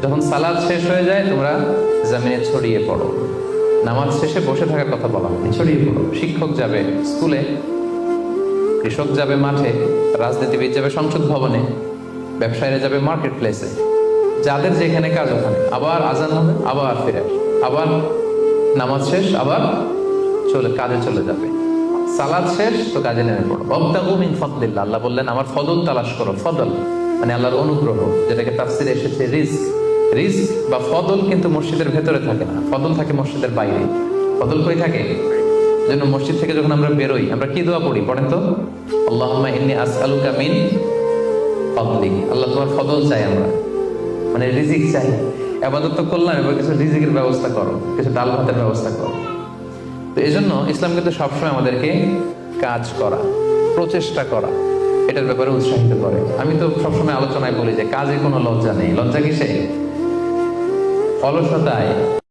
যখন সালাদ শেষ হয়ে যায় তোমরা জমিনে ছড়িয়ে পড়ো। নামাজ শেষে বসে থাকার কথা বলা হয়, ছড়িয়ে পড়ো। শিক্ষক যাবে স্কুলে, কৃষক যাবে মাঠে, রাজনীতিবিদ যাবে সংসদ ভবনে, ব্যবসায়ীরা যাবে মার্কেট প্লেসে, যাদের যেখানে কাজ ওখানে। আবার আজান হবে, আবার ফিরে আসবে, আবার নামাজ শেষ, আবার কাজে চলে যাবে। সালাদ শেষ তো কাজে নেমে পড়ো। ওয়াবতাগু মিন ফাদলিল্লাহ, আল্লাহ বললেন আমার ফদল তালাশ করো। ফদল মানে আল্লাহর অনুগ্রহ, যেটাকে তাফসিরে এসেছে রিজক। রিজক বা ফদল কিন্তু মসজিদের ভেতরে থাকে না, ফদল থাকে মসজিদের বাইরে। ফদল কই থাকে? জন্য মসজিদ থেকে যখন আমরা বেরোই আমরা কি দোয়া পড়ি? পড়েন তো, আল্লাহুম্মা ইন্নী আসআলুকা মিন ফাদলিক। আল্লাহ তোমার ফদল চাই আমরা, মানে রিজিক চাই। ইবাদত তো করলাম, এবার কিছু রিজিকের ব্যবস্থা করো, কিছু ডাল ভাতের ব্যবস্থা করো। তো এই জন্য ইসলাম কিন্তু সবসময় আমাদেরকে কাজ করা, প্রচেষ্টা করা, এটার ব্যাপারে উৎসাহিত করে। আমি তো সবসময় আলোচনায় বলি যে কাজে কোনো লজ্জা নেই। লজ্জা কিসে? অলসতায়।